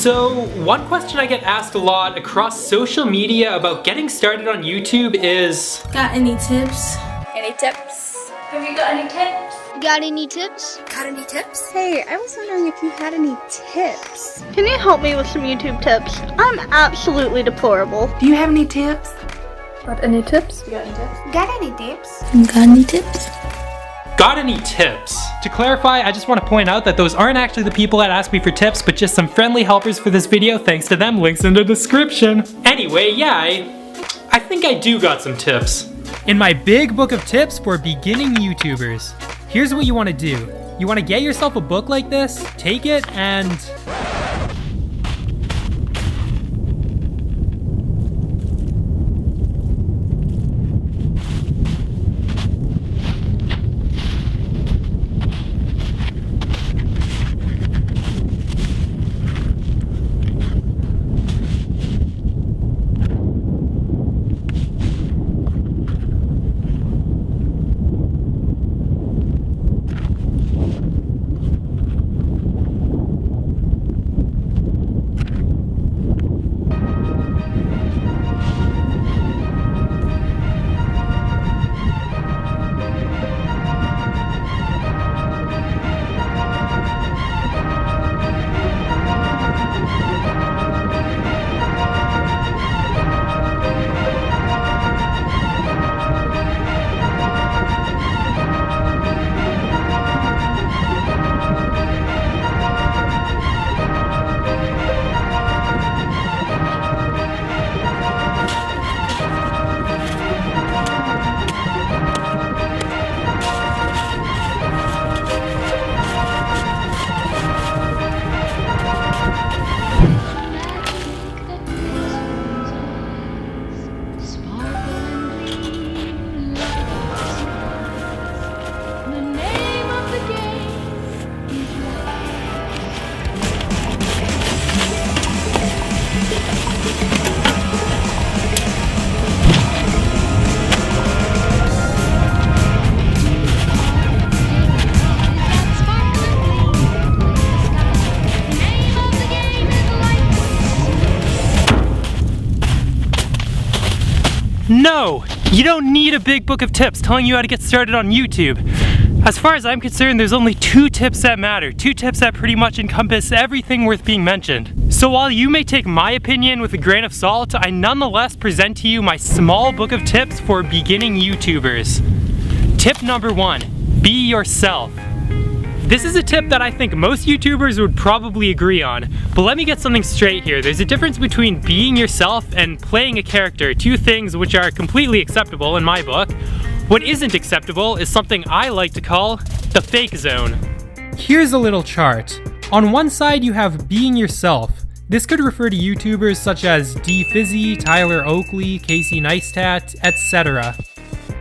So, one question I get asked a lot across social media about getting started on YouTube is... Got any tips? Any tips? Have you got any tips? Got any tips? Got any tips? Hey, I was wondering if you had any tips. Can you help me with some YouTube tips? I'm absolutely deplorable. Do you have any tips? Got any tips? You got any tips? Got any tips? Got any tips? Got any tips? To clarify, I just want to point out that those aren't actually the people that asked me for tips, but just some friendly helpers for this video. Thanks to them, links in the description. Anyway, yeah, I think I do got some tips. In my big book of tips for beginning YouTubers, here's what you want to do. You want to get yourself a book like this, take it, and... No! You don't need a big book of tips telling you how to get started on YouTube. As far as I'm concerned, there's only 2 tips that matter. 2 tips that pretty much encompass everything worth being mentioned. So while you may take my opinion with a grain of salt, I nonetheless present to you my small book of tips for beginning YouTubers. Tip number 1, be yourself. This is a tip that I think most YouTubers would probably agree on, but let me get something straight here. There's a difference between being yourself and playing a character, 2 things which are completely acceptable in my book. What isn't acceptable is something I like to call the fake zone. Here's a little chart. On one side you have being yourself. This could refer to YouTubers such as D-Fizzy, Tyler Oakley, Casey Neistat, etc.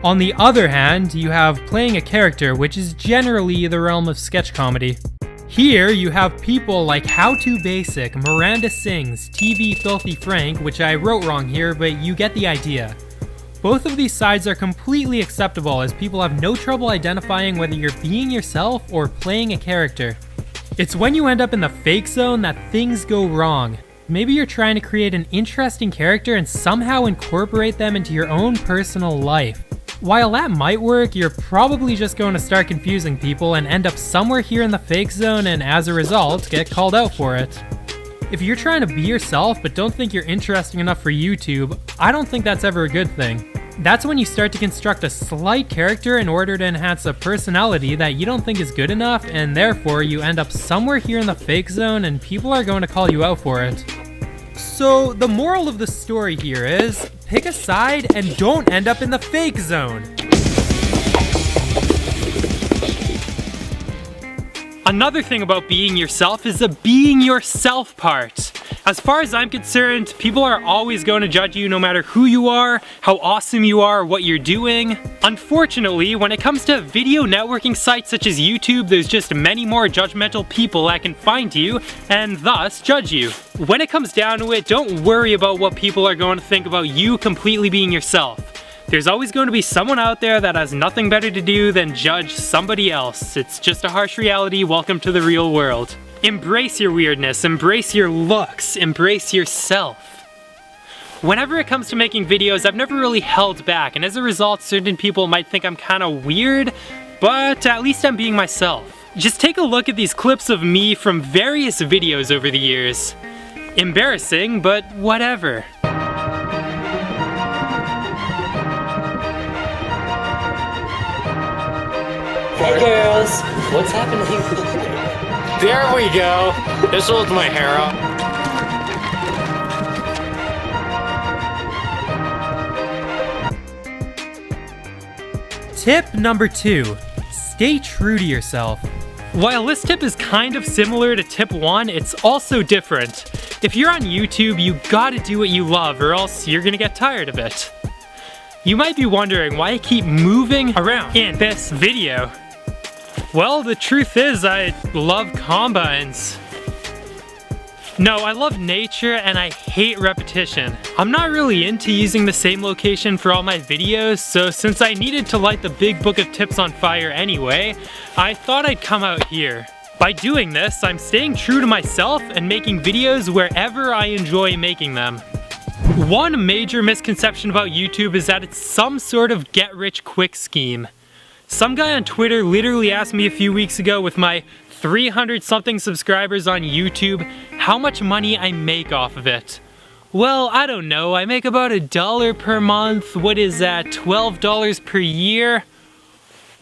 On the other hand, you have playing a character, which is generally the realm of sketch comedy. Here, you have people like How To Basic, Miranda Sings, TV Filthy Frank, which I wrote wrong here, but you get the idea. Both of these sides are completely acceptable as people have no trouble identifying whether you're being yourself or playing a character. It's when you end up in the fake zone that things go wrong. Maybe you're trying to create an interesting character and somehow incorporate them into your own personal life. While that might work, you're probably just going to start confusing people and end up somewhere here in the fake zone and as a result, get called out for it. If you're trying to be yourself but don't think you're interesting enough for YouTube, I don't think that's ever a good thing. That's when you start to construct a slight character in order to enhance a personality that you don't think is good enough, and therefore you end up somewhere here in the fake zone and people are going to call you out for it. So the moral of the story here is, pick a side and don't end up in the fake zone. Another thing about being yourself is the being yourself part. As far as I'm concerned, people are always going to judge you no matter who you are, how awesome you are, what you're doing. Unfortunately, when it comes to video networking sites such as YouTube, there's just many more judgmental people that can find you and thus judge you. When it comes down to it, don't worry about what people are going to think about you completely being yourself. There's always going to be someone out there that has nothing better to do than judge somebody else. It's just a harsh reality. Welcome to the real world. Embrace your weirdness, embrace your looks, embrace yourself. Whenever it comes to making videos, I've never really held back, and as a result, certain people might think I'm kinda weird, but at least I'm being myself. Just take a look at these clips of me from various videos over the years. Embarrassing, but whatever. Hey girls, what's happening? There we go. This holds my hair up. Tip number 2, stay true to yourself. While this tip is kind of similar to tip 1, it's also different. If you're on YouTube, you gotta do what you love or else you're gonna get tired of it. You might be wondering why I keep moving around in this video. Well, the truth is I love combines. No, I love nature and I hate repetition. I'm not really into using the same location for all my videos, so since I needed to light the big book of tips on fire anyway, I thought I'd come out here. By doing this, I'm staying true to myself and making videos wherever I enjoy making them. One major misconception about YouTube is that it's some sort of get-rich-quick scheme. Some guy on Twitter literally asked me a few weeks ago with my 300-something subscribers on YouTube how much money I make off of it. Well, I don't know, I make about $1 per month. What is that, $12 per year?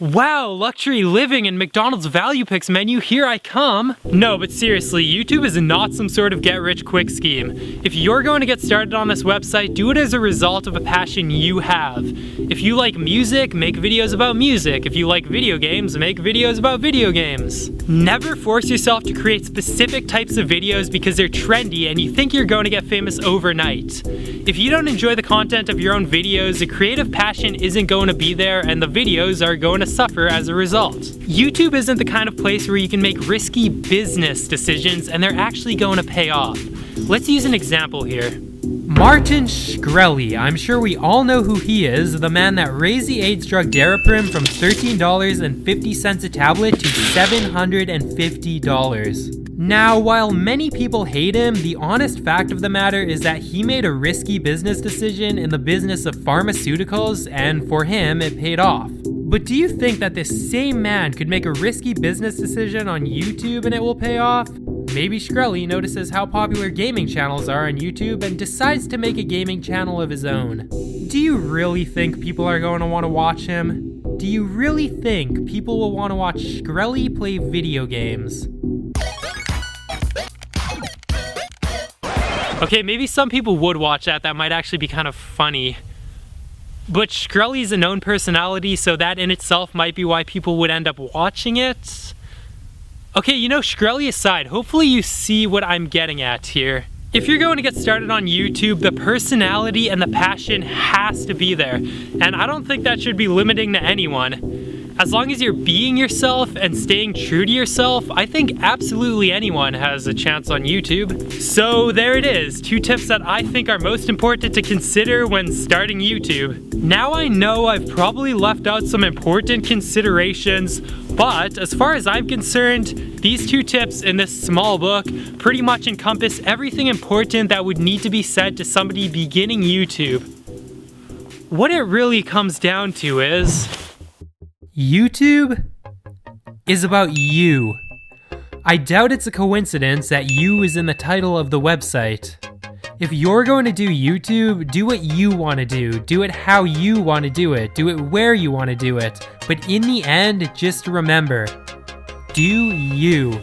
Wow, luxury living and McDonald's Value Picks menu, here I come. No, but seriously, YouTube is not some sort of get-rich-quick scheme. If you're going to get started on this website, do it as a result of a passion you have. If you like music, make videos about music. If you like video games, make videos about video games. Never force yourself to create specific types of videos because they're trendy and you think you're going to get famous overnight. If you don't enjoy the content of your own videos, the creative passion isn't going to be there and the videos are going to suffer as a result. YouTube isn't the kind of place where you can make risky business decisions and they're actually going to pay off. Let's use an example here. Martin Shkreli, I'm sure we all know who he is, the man that raised the AIDS drug Daraprim from $13.50 a tablet to $750. Now, while many people hate him, the honest fact of the matter is that he made a risky business decision in the business of pharmaceuticals, and for him, it paid off. But do you think that this same man could make a risky business decision on YouTube and it will pay off? Maybe Shkreli notices how popular gaming channels are on YouTube and decides to make a gaming channel of his own. Do you really think people are going to want to watch him? Do you really think people will want to watch Shkreli play video games? Okay, maybe some people would watch that. That might actually be kind of funny. But Shkreli's a known personality, so that in itself might be why people would end up watching it. Okay, you know, Shkreli aside, hopefully you see what I'm getting at here. If you're going to get started on YouTube, the personality and the passion has to be there. And I don't think that should be limiting to anyone. As long as you're being yourself and staying true to yourself, I think absolutely anyone has a chance on YouTube. So there it is, 2 tips that I think are most important to consider when starting YouTube. Now I know I've probably left out some important considerations, but as far as I'm concerned, these 2 tips in this small book pretty much encompass everything important that would need to be said to somebody beginning YouTube. What it really comes down to is, YouTube is about you. I doubt it's a coincidence that you is in the title of the website. If you're going to do YouTube, do what you want to do. Do it how you want to do it. Do it where you want to do it. But in the end, just remember, do you.